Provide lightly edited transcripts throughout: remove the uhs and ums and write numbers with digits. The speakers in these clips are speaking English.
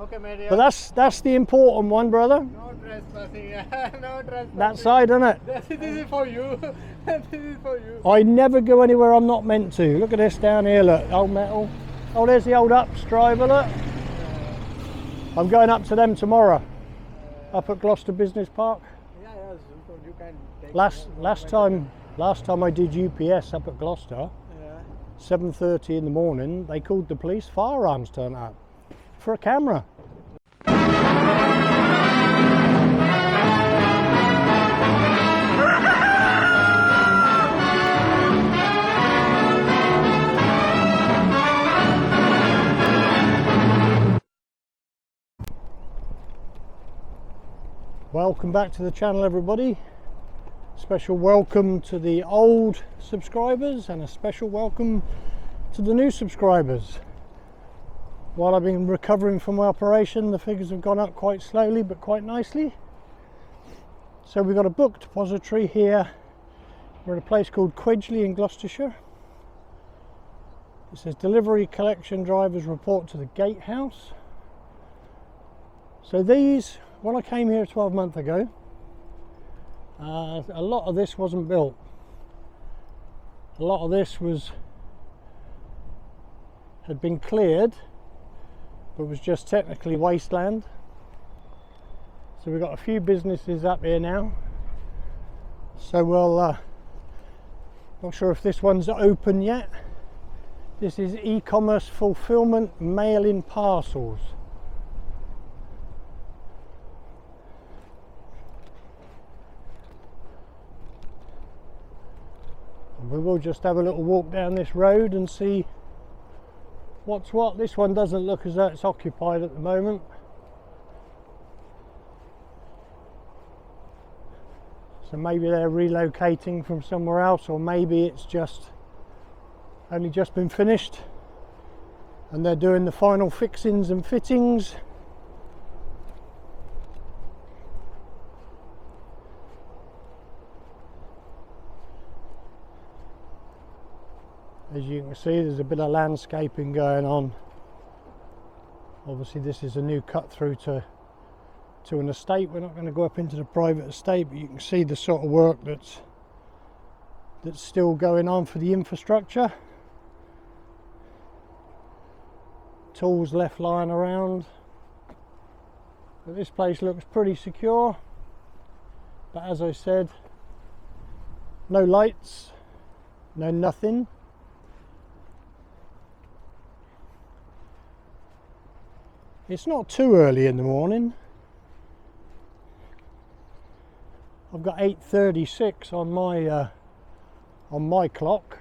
Okay, mate. But that's the important one, brother. No trespassing. No trespassing. That side, isn't it? This is for you. This is for you. I never go anywhere I'm not meant to. Look at this down here, look, old metal. Oh, there's the old Ups driver, look. I'm going up to them tomorrow, up at Gloucester Business Park. Yeah, so you can take Last time I did UPS up at Gloucester, 7:30 in the morning, they called the police, firearms turned up for a camera. Welcome back to the channel, everybody. Special welcome to the old subscribers and a special welcome to the new subscribers. While I've been recovering from my operation, the figures have gone up quite slowly but quite nicely. So we've got a book depository here. We're at a place called Quedgley in Gloucestershire. It says delivery collection drivers report to the gatehouse. So these, when I came here 12 months ago, a lot of this wasn't built. A lot of this had been cleared, but was just technically wasteland. So we've got a few businesses up here now. So we'll, not sure if this one's open yet. This is e-commerce fulfillment mail-in parcels. We will just have a little walk down this road and see what's what. This one doesn't look as though it's occupied at the moment. So maybe they're relocating from somewhere else, or maybe it's just only just been finished and they're doing the final fixings and fittings. As you can see, there's a bit of landscaping going on. Obviously this is a new cut through to an estate. We're not going to go up into the private estate, but you can see the sort of work that's still going on for the infrastructure. Tools left lying around. But this place looks pretty secure. But as I said, no lights, no nothing. It's not too early in the morning. I've got 8:36 on my clock,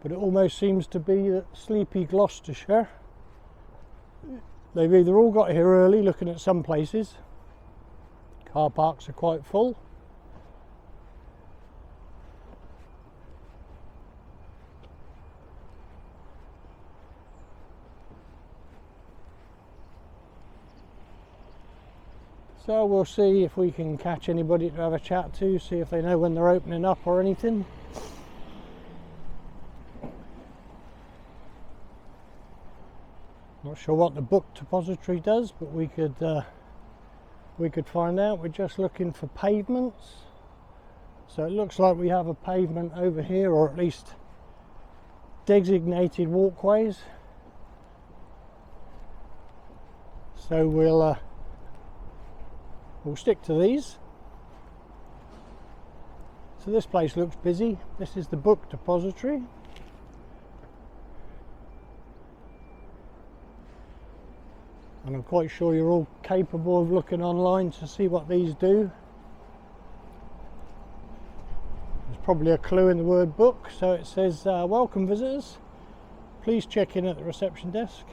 but it almost seems to be that sleepy Gloucestershire, they've either all got here early, looking at some places. Car parks are quite full. So we'll see if we can catch anybody to have a chat to, see if they know when they're opening up or anything. Not sure what the book depository does, but we could find out. We're just looking for pavements. So it looks like we have a pavement over here, or at least designated walkways. So we'll stick to these. So this place looks busy. This is the book depository. And I'm quite sure you're all capable of looking online to see what these do. There's probably a clue in the word book. So it says, welcome visitors. Please check in at the reception desk.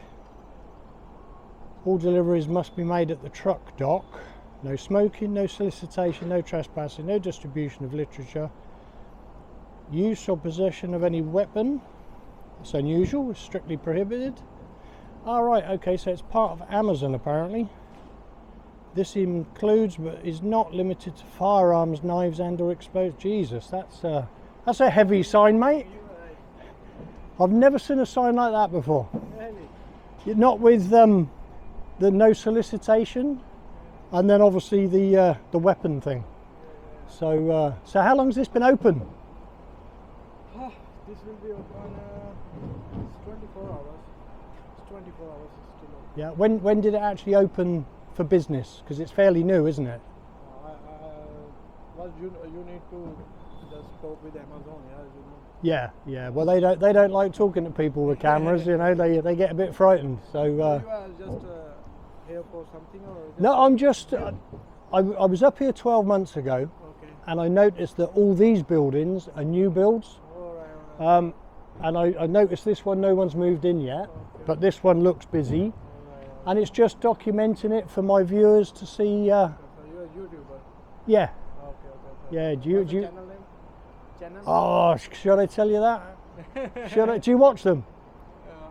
All deliveries must be made at the truck dock. No smoking, no solicitation, no trespassing, no distribution of literature. Use or possession of any weapon. It's unusual, it's strictly prohibited. Alright, okay, so it's part of Amazon apparently. This includes, but is not limited to, firearms, knives and or explosives. Jesus, that's a heavy sign, mate. I've never seen a sign like that before. Not with the no solicitation, and then obviously the weapon thing. So so how long has this been open? This will be open. It's 24 hours. It's 24 hours. It's still open. Yeah. When did it actually open for business? Because it's fairly new, isn't it? Well, you need to just talk with Amazon, yeah, you know. Yeah, yeah. Well, they don't like talking to people with cameras. You know, they get a bit frightened. So. You are just here for something, or? Just No, I'm just. I was up here 12 months ago, Okay. and I noticed that all these buildings are new builds. All right. And I noticed this one, no one's moved in yet, Okay. but this one looks busy, All right. and it's just documenting it for my viewers to see. So you're a YouTuber. Yeah, Okay. yeah. What's the Do you? channel name? Channel? Oh, should I tell you that? Should I? Do you watch them?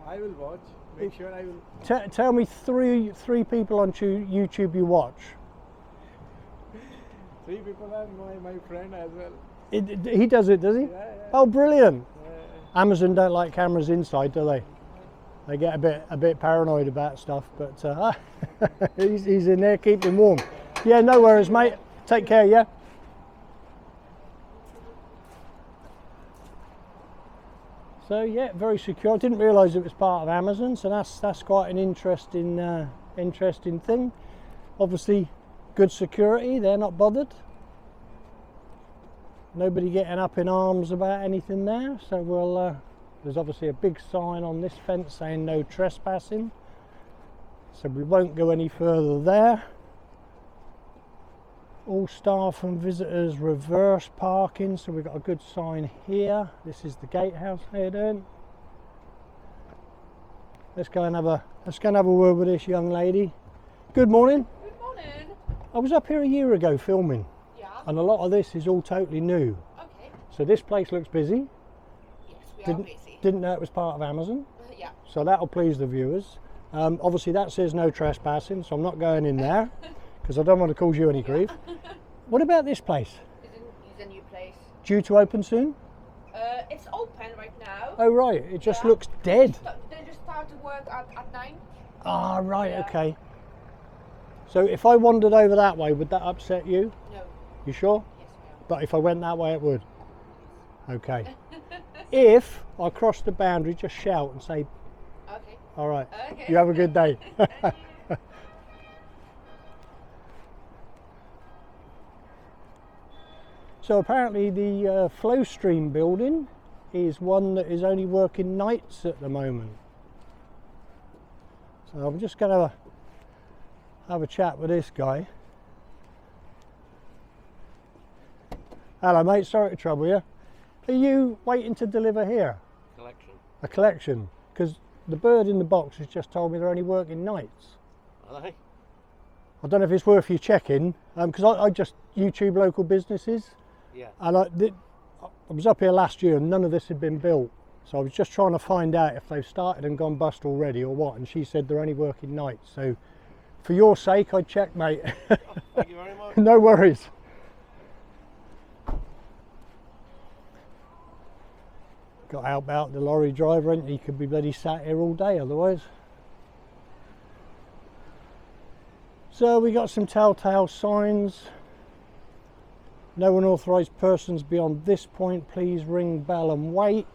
I will watch. Make sure I will. Tell me three people on YouTube you watch. 3 people are my friend as well. He does it, does he? Yeah. Oh, brilliant! Yeah. Amazon don't like cameras inside, do they? They get a bit paranoid about stuff, but he's in there keeping warm. Yeah, no worries, mate. Take care, yeah. So yeah, very secure. I didn't realise it was part of Amazon, so that's quite an interesting thing. Obviously, good security. They're not bothered. Nobody getting up in arms about anything there. So we'll. There's obviously a big sign on this fence saying no trespassing. So we won't go any further there. All staff and visitors reverse parking, so we've got a good sign here. This is the gatehouse. How you doing? Let's go and have a word with this young lady. Good morning. Good morning. I was up here a year ago filming, Yeah. and a lot of this is all totally new. Okay. So this place looks busy. Yes, we are busy. Didn't know it was part of Amazon, Yeah. so that'll please the viewers. Obviously that says no trespassing, so I'm not going in there because I don't want to cause you any grief. What about this place? It's a new place. Due to open soon? It's open right now. Oh right, it just Yeah. looks dead. They just start to work at 9. Ah right, Yeah. okay. So if I wandered over that way, would that upset you? No. You sure? Yes, we are. But if I went that way, it would? Okay. If I cross the boundary, just shout and say, Okay. all right, Okay. you have a good day. Thank you. So apparently the flow stream building is one that is only working nights at the moment. So I'm just going to have a chat with this guy. Hello mate, sorry to trouble you. Are you waiting to deliver here? Collection. A collection? Because the bird in the box has just told me they're only working nights. Are they? I don't know if it's worth you checking, because I just YouTube local businesses. Yeah. And I was up here last year and none of this had been built. So I was just trying to find out if they've started and gone bust already or what. And she said they're only working nights. So for your sake, I'd check, mate. Thank you very much. No worries. Got to help out the lorry driver, and he could be bloody sat here all day otherwise. So we got some telltale signs. No unauthorised persons beyond this point, please ring bell and wait.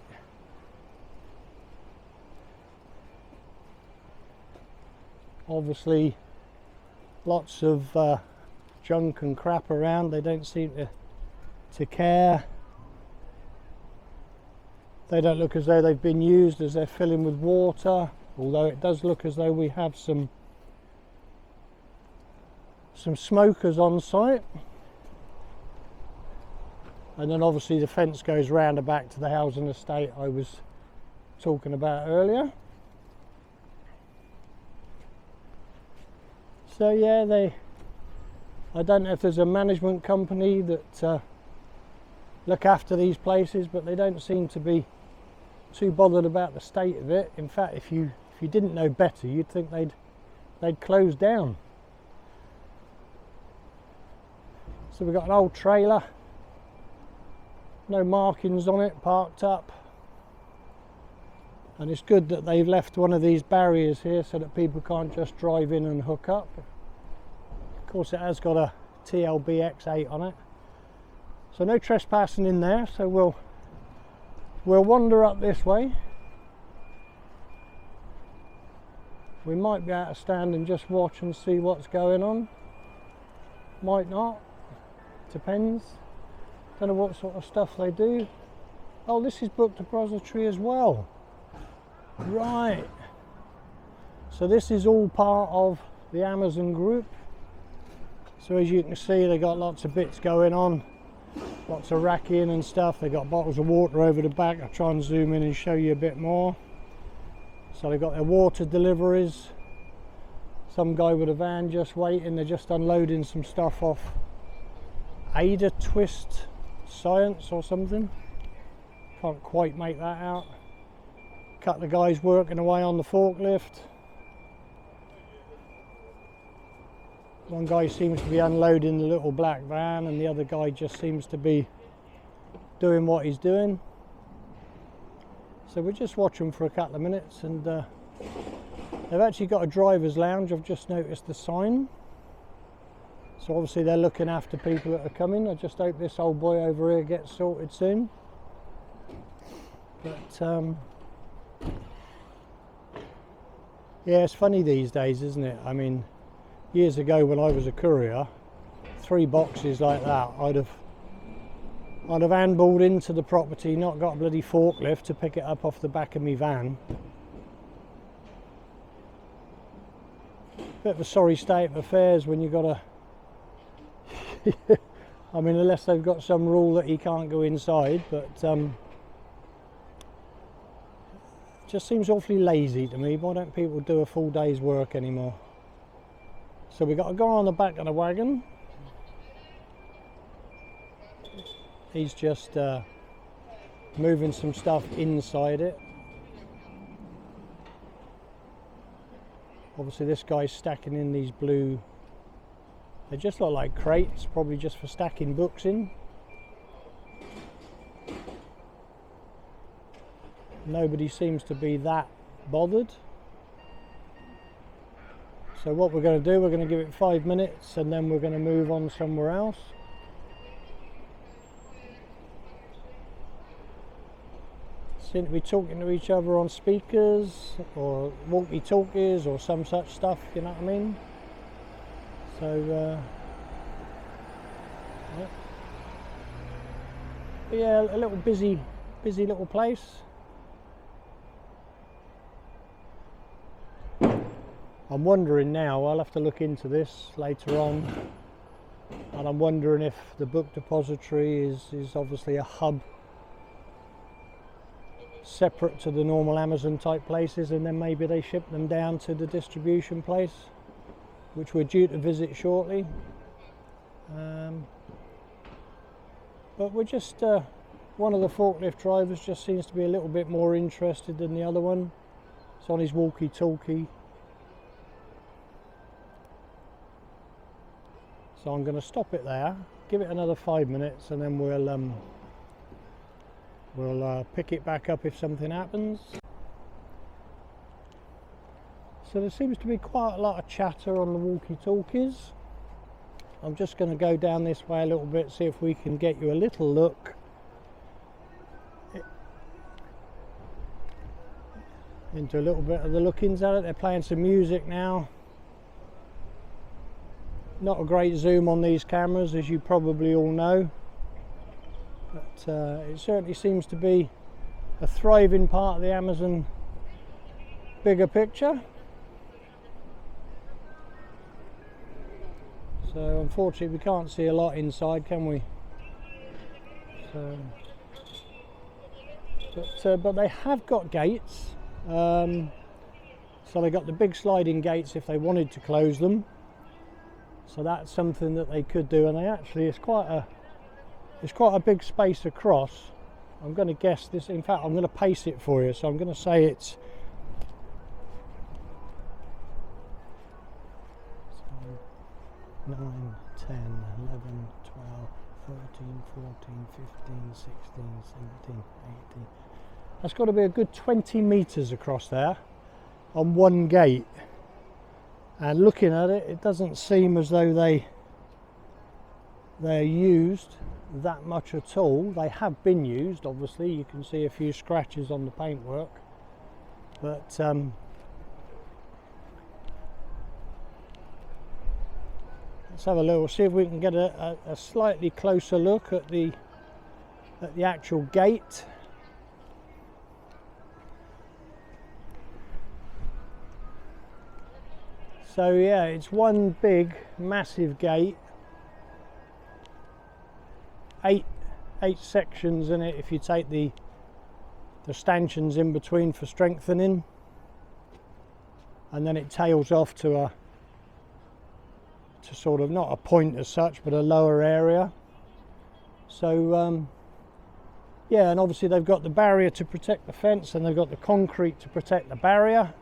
Obviously lots of junk and crap around, they don't seem to care. They don't look as though they've been used as they're filling with water, although it does look as though we have some smokers on site. And then obviously the fence goes round and back to the housing estate I was talking about earlier. So yeah, I don't know if there's a management company that look after these places, but they don't seem to be too bothered about the state of it. In fact, if you didn't know better, you'd think they'd close down. So we've got an old trailer, no markings on it, parked up. And it's good that they've left one of these barriers here so that people can't just drive in and hook up. Of course, it has got a TLB X8 on it, so no trespassing in there. So we'll wander up this way. We might be able to stand and just watch and see what's going on. Might not. Depends. Don't know what sort of stuff they do. Oh, this is Book Depository as well. Right. So this is all part of the Amazon group. So as you can see, they got lots of bits going on. Lots of racking and stuff. They got bottles of water over the back. I'll try and zoom in and show you a bit more. So they got their water deliveries. Some guy with a van just waiting. They're just unloading some stuff off Ada Twist Science or something. Can't quite make that out. Couple of guys working away on the forklift. One guy seems to be unloading the little black van, and the other guy just seems to be doing what he's doing. So we're just watching for a couple of minutes, and they've actually got a driver's lounge. I've just noticed the sign. So obviously they're looking after people that are coming. I just hope this old boy over here gets sorted soon. But yeah, it's funny these days, isn't it? I mean, years ago when I was a courier, 3 boxes like that, I'd have handballed into the property, not got a bloody forklift to pick it up off the back of my van. Bit of a sorry state of affairs when you've got a I mean, unless they've got some rule that he can't go inside, but just seems awfully lazy to me. Why don't people do a full day's work anymore? So we've got a guy on the back of the wagon. He's just moving some stuff inside it. Obviously this guy's stacking in these blue, they just look like crates, probably just for stacking books in. Nobody seems to be that bothered. So what we're going to do, we're going to give it 5 minutes and then we're going to move on somewhere else. Seem to be talking to each other on speakers or walkie-talkies or some such stuff, you know what I mean? So yeah, a little busy little place. I'm wondering now, I'll have to look into this later on, and I'm wondering if the Book Depository is obviously a hub separate to the normal Amazon type places, and then maybe they ship them down to the distribution place, which we're due to visit shortly. But we're just one of the forklift drivers just seems to be a little bit more interested than the other one. It's on his walkie-talkie. So I'm going to stop it there, give it another 5 minutes, and then we'll pick it back up if something happens. So there seems to be quite a lot of chatter on the walkie-talkies. I'm just going to go down this way a little bit, see if we can get you a little look into a little bit of the look-ins at it. They're playing some music now. Not a great zoom on these cameras, as you probably all know, but it certainly seems to be a thriving part of the Amazon bigger picture. So unfortunately we can't see a lot inside, can we? So, but they have got gates, so they got the big sliding gates if they wanted to close them. So that's something that they could do, and they actually, it's quite a big space across. I'm going to guess this, in fact I'm going to pace it for you, so I'm going to say it's 9, 10, 11, 12, 13, 14, 15, 16, 17, 18. That's got to be a good 20 metres across there on one gate. And looking at it, it doesn't seem as though they're used that much at all. They have been used, obviously. You can see a few scratches on the paintwork, but let's have a look. We'll see if we can get a slightly closer look at the actual gate. So yeah, it's one big massive gate, eight sections in it if you take the stanchions in between for strengthening, and then it tails off to sort of not a point as such, but a lower area. So yeah, and obviously they've got the barrier to protect the fence, and they've got the concrete to protect the barrier.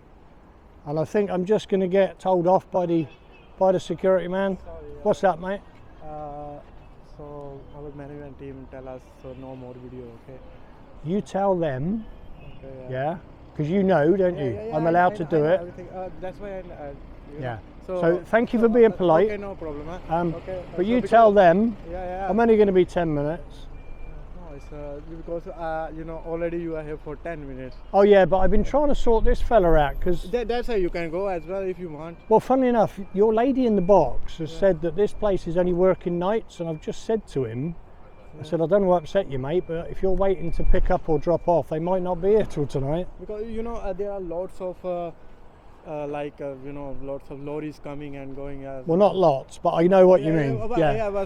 And I think I'm just going to get told off by the security man. Sorry, What's that, mate? So our management team tell us so no more video, okay? You tell them, Okay, yeah, because you know, don't you? I'm allowed to do it. Everything. That's why you Yeah. know. So thank you for being polite. Okay, no problem. Okay. But so you because- tell them Yeah. I'm only going to be 10 minutes. No, it's because you know already you are here for 10 minutes. Oh yeah, but I've been trying to sort this fella out because, That's how you can go as well if you want. well, funny enough, your lady in the box has said that this place is only working nights, and I've just said to him, I said, I don't want to upset you, mate, but if you're waiting to pick up or drop off, they might not be here till tonight. Because you know there are lots of you know lots of lorries coming and going. Well, not lots, but I know what you mean. But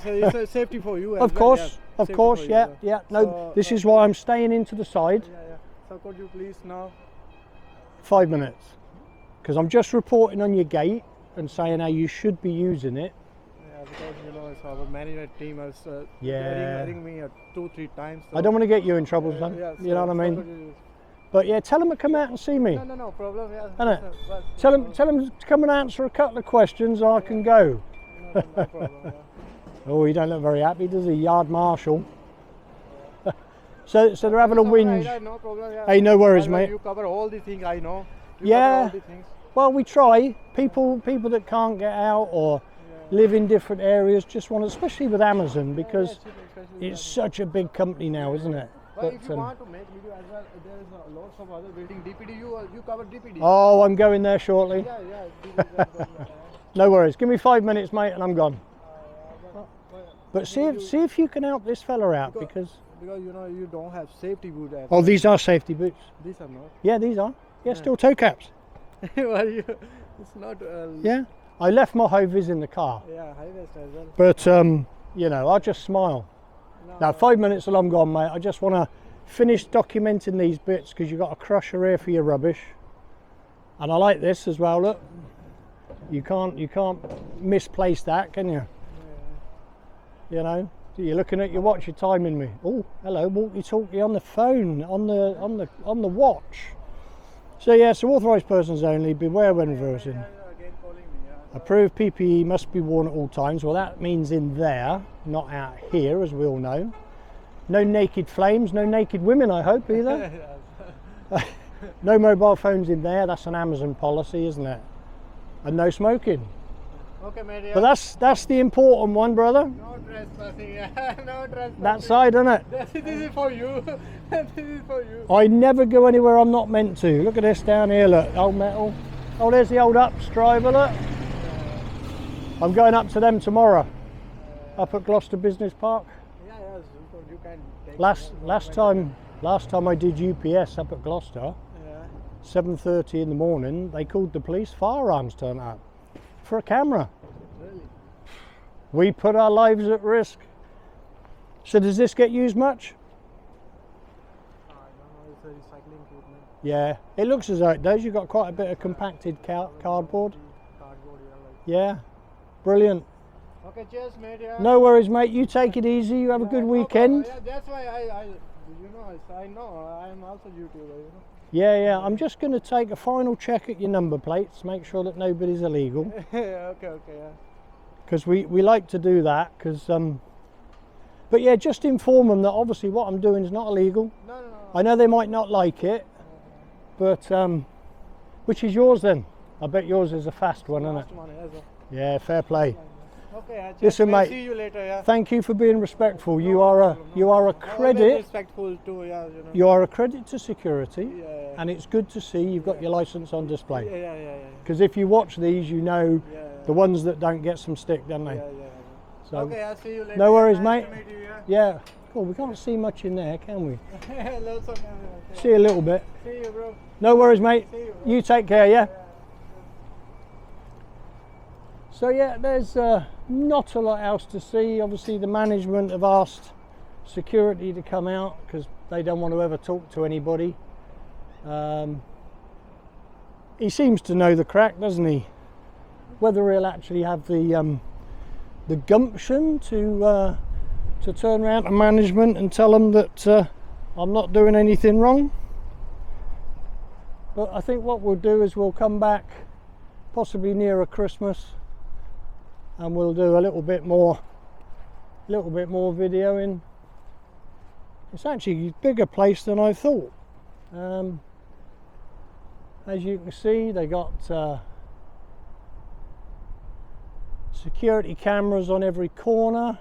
it's a safety for you. Of as course, well, yeah. of Safety course, for you, yeah, yeah. No, So, this is why I'm staying into the side. Yeah. So could you please now? 5 minutes, because I'm just reporting on your gate and saying how you should be using it. Yeah, because you know it's our management team has Yeah. ring me 2-3 times. I don't want to get you in trouble, son. Yeah, You know what I so mean? could you- But yeah, tell them to come out and see me. No problem. Yeah. Innit? But- Tell them to come and answer a couple of questions, and I can go. No problem. Yeah. Oh, he don't look very happy, does he? Yard marshal. So they're having a It's alright, whinge. yeah, no problem. Yeah. Hey, no worries, As well, mate. You cover all the things I know. You Yeah. cover all the things. Well, we try. People that can't get out or live in different areas just want, especially with Amazon, because especially it's such a big company now, isn't it? But if you want to make video as well, there is lots of other building. DPD, you cover DPD. Oh, I'm going there shortly. Yeah. No worries. Give me 5 minutes, mate, and I'm gone. But But see if you can help this fella out, because you know you don't have safety boot. oh, these are safety boots. These are not. Yeah, these are. Yeah, still toe caps. Well, it's not. Yeah. I left my high-vis in the car, Yeah, high waist as well. but you know, I just smile. Now 5 minutes and I'm gone, mate. I just want to finish documenting these bits because you've got a crusher here for your rubbish, and I like this as well. Look, you can't misplace that, can you? You know, you're looking at your watch, you're timing me. Oh, hello, walkie-talkie on the phone, on the watch. So yeah, so authorised persons only. Beware when reversing. Again calling me. Yeah. Approved PPE must be worn at all times. Well, that means in there, not out here, as we all know. No naked flames, no naked women, I hope, either. No mobile phones in there. That's an Amazon policy, isn't it? And no smoking. Okay, mate. But that's the important one, brother. No trespassing. Yeah. No trespassing. That side, isn't it? This is for you. This is for you. I never go anywhere I'm not meant to. Look at this down here, look, old metal. Oh, there's the old Ups driver, look. I'm going up to them tomorrow, up at Gloucester Business Park. Yeah. You can take Last time I did UPS up at Gloucester, Yeah. 7:30 in the morning, they called the police, firearms turned up for a camera. Really? We put our lives at risk. So does this get used much? I don't know. It's a recycling equipment. Yeah, it looks as though it does. You've got quite a bit of compacted cardboard. Cardboard. Yeah. Like. Yeah, brilliant. Okay. Cheers, mate. Yeah. No worries, mate. You take it easy. You have a good No weekend. problem. Yeah, that's why I know I'm also YouTuber. You know. Yeah. I'm just going to take a final check at your number plates, make sure that nobody's illegal, Okay. Yeah. because we like to do that, because But yeah, just inform them that obviously what I'm doing is not illegal. No, no, no. I know they might not like it, but which is yours then? I bet yours is a fast one, isn't it? Last one, yes, sir. Yeah, fair play. Okay, I Listen, will mate. see you later. Yeah. Thank you for being respectful. You No are a problem, no you are a problem. credit. Always respectful too. Yeah, you know. You are a credit to security, Yeah, yeah. and it's good to see you've got your license on Yeah, display. yeah, yeah, yeah. Because if you watch these, you know Yeah, yeah. the ones that don't get some stick, don't they? Yeah, yeah, yeah. So Okay, I'll see you later. no worries, Nice mate. to meet you, Yeah. Cool. We can't see much in there, can we? yeah. Lots of camera. Okay. See a little bit. See you, bro. No worries, mate. See you, bro. You take care, yeah? So yeah, there's not a lot else to see. Obviously the management have asked security to come out because they don't want to ever talk to anybody. He seems to know the crack, doesn't he? Whether he'll actually have the gumption to turn around to management and tell them that I'm not doing anything wrong. But I think what we'll do is we'll come back possibly nearer Christmas and we'll do a little bit more videoing. It's actually a bigger place than I thought. As you can see, they got security cameras on every corner,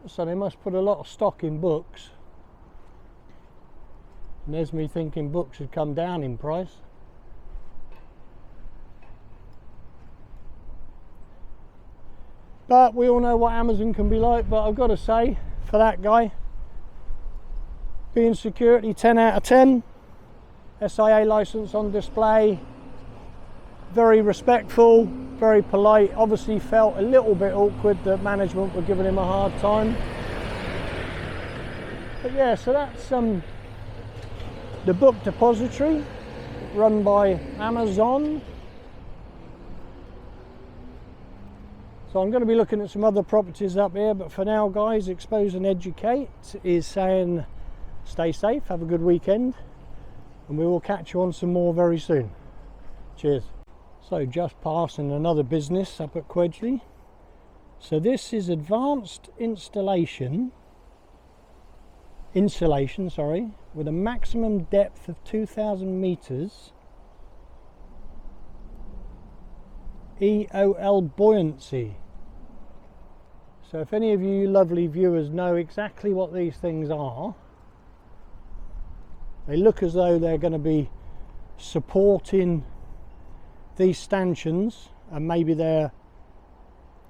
so they must put a lot of stock in books. And there's me thinking books should come down in price. But we all know what Amazon can be like. But I've got to say, for that guy, being security, 10 out of 10. SIA license on display, very respectful, very polite. Obviously felt a little bit awkward that management were giving him a hard time. But yeah, so that's the book Depository, run by Amazon. So I'm going to be looking at some other properties up here, but for now guys, Expose and Educate is saying stay safe, have a good weekend, and we will catch you on some more very soon. Cheers. So just passing another business up at Quedgley. So this is advanced insulation, with a maximum depth of 2,000 meters. EOL buoyancy. So if any of you lovely viewers know exactly what these things are, they look as though they're going to be supporting these stanchions and maybe their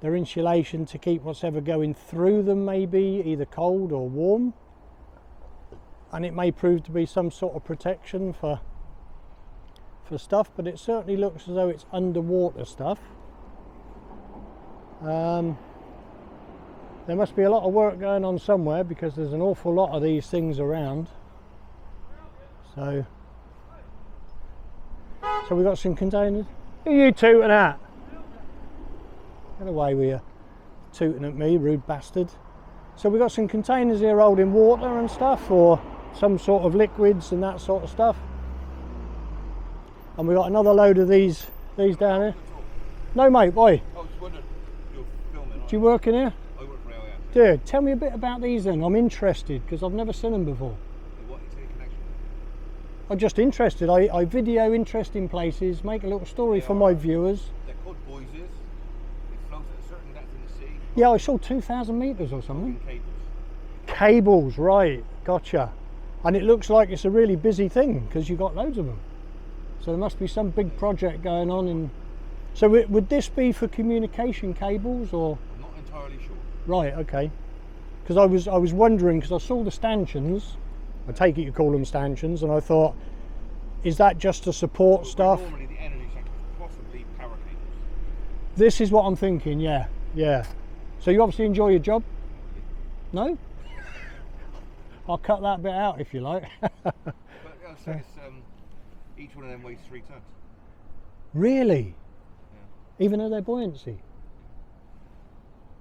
insulation to keep what's ever going through them, maybe either cold or warm, and it may prove to be some sort of protection for stuff, but it certainly looks as though it's underwater stuff. There must be a lot of work going on somewhere because there's an awful lot of these things around. So we've got some containers. Who are you tooting at? Get away with you, tooting at me, rude bastard. So we've got some containers here holding water and stuff, or some sort of liquids and that sort of stuff. And we've got another load of these down here. No mate, why? I was just wondering, you're filming, Do you work in here? I work for AIM. Dude, tell me a bit about these then. I'm interested because I've never seen them before. What is the connection? I'm just interested. I video interesting places, make a little story They for are. my viewers. They're called buoys. They float at a certain depth in the sea. Yeah, I saw 2,000 meters or something. Floating cables. Cables, right, gotcha. And it looks like it's a really busy thing because you've got loads of them. So there must be some big project going on. So would this be for communication cables or? I'm not entirely sure. Right, okay. Because I was wondering, because I saw the stanchions, I take it you call them stanchions, and I thought, is that just to support stuff? Normally the energy sector, possibly power cables. This is what I'm thinking, yeah. So you obviously enjoy your job? No? I'll cut that bit out if you like. But I'll say it's, each one of them weighs 3 tons. Really? Yeah. Even though they're buoyancy?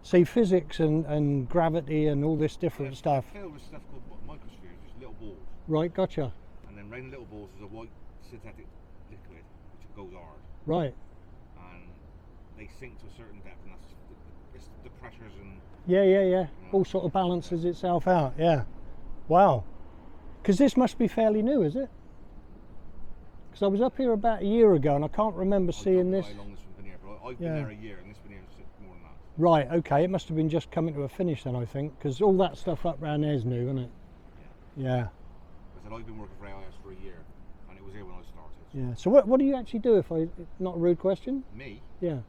See, physics and gravity and all this different stuff. They're filled with stuff called microspheres, just little balls. Right, gotcha. And then round the little balls is a white synthetic liquid, which goes hard. Right. And they sink to a certain depth, and that's it's the pressures and. Yeah. All sort of balances itself out. Yeah. Wow. Because this must be fairly new, is it? Because I was up here about a year ago and I can't remember seeing this. I don't know how long this one's been here, but I've been there a year and this has been here more than that. Right, okay, it must have been just coming to a finish then, I think, because all that stuff up around there is new, isn't it? Yeah. I said I've been working for AIS for a year and it was here when I started. Yeah, so what do you actually do, if not a rude question? Me? Yeah.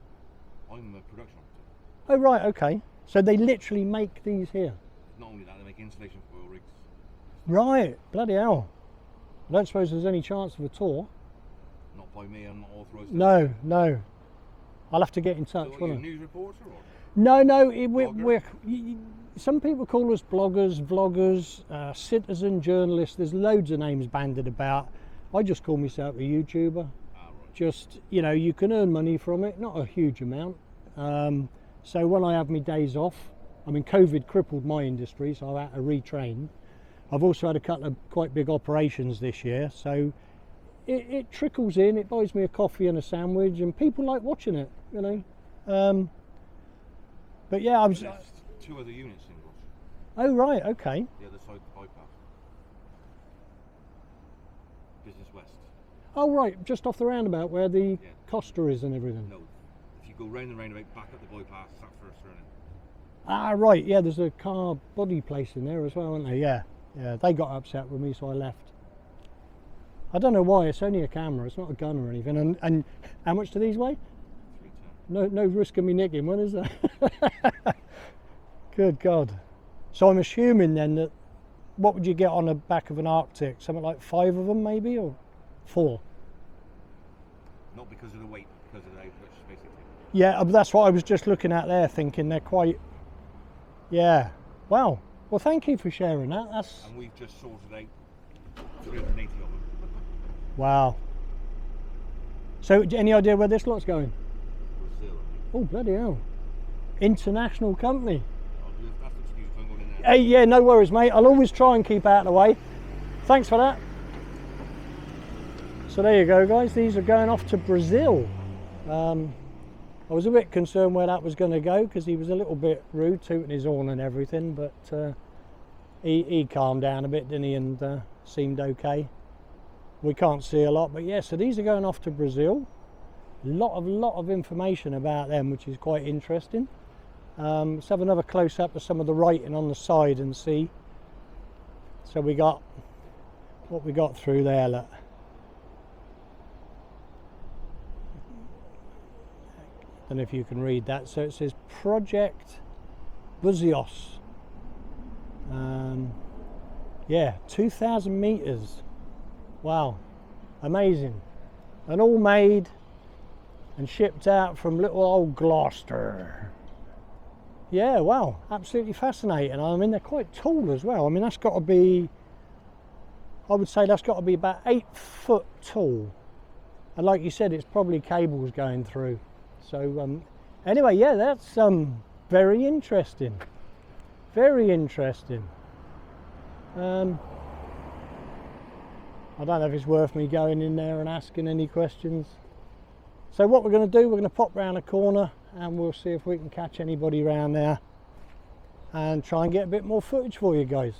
I'm a production operative. Oh, right, okay. So they literally make these here? Not only that, they make insulation for oil rigs. Right, bloody hell. I don't suppose there's any chance of a tour? Not by me, I'm not authorised. No. I'll have to get in touch, So won't are you I? a news reporter or? No, some people call us bloggers, vloggers, citizen journalists. There's loads of names bandied about. I just call myself a YouTuber. Right. Just, you can earn money from it, not a huge amount. So when I have my days off, I mean, COVID crippled my industry, so I had to retrain. I've also had a couple of quite big operations this year, so it trickles in, it buys me a coffee and a sandwich, and people like watching it, But yeah, There's 2 other units in Ross. Oh, right, okay. The other side of the bypass. Business West. Oh, right, just off the roundabout where the Costa is and everything. No. If you go round the roundabout, back up the bypass, that first turning. Ah, right, yeah, there's a car body place in there as well, aren't they? Yeah, they got upset with me, so I left. I don't know why, it's only a camera, it's not a gun or anything. And how much do these weigh? 310. No risk of me nicking one, is there? Good God. So I'm assuming then that, what would you get on the back of an Arctic? Something like 5 of them maybe, or 4? Not because of the weight, because of the outputs, basically. Yeah, but that's what I was just looking at there, thinking they're quite, yeah. Wow. Well, thank you for sharing that. That's. And we've just sorted out 380 of them. Wow. So, any idea where this lot's going? Brazil. Oh, bloody hell. International company. That's the excuse if I'm going in there. Hey, yeah, no worries, mate. I'll always try and keep out of the way. Thanks for that. So there you go, guys. These are going off to Brazil. I was a bit concerned where that was going to go because he was a little bit rude, tooting his horn and everything, but he calmed down a bit, didn't he, and seemed okay. We can't see a lot, but yeah, so these are going off to Brazil. Lot of information about them, which is quite interesting. Let's have another close-up of some of the writing on the side and see. So we got what we got through there, look. Don't know if you can read that. So it says Project Buzios. Yeah, 2,000 meters. Wow, amazing. And all made and shipped out from little old Gloucester. Yeah, wow, absolutely fascinating. I mean, they're quite tall as well. I mean, that's got to be, I would say that's got to be about 8 foot tall. And like you said, it's probably cables going through. So anyway, yeah, that's very interesting. Very interesting. I don't know if it's worth me going in there and asking any questions. So what we're going to do, we're going to pop round a corner and we'll see if we can catch anybody around there and try and get a bit more footage for you guys.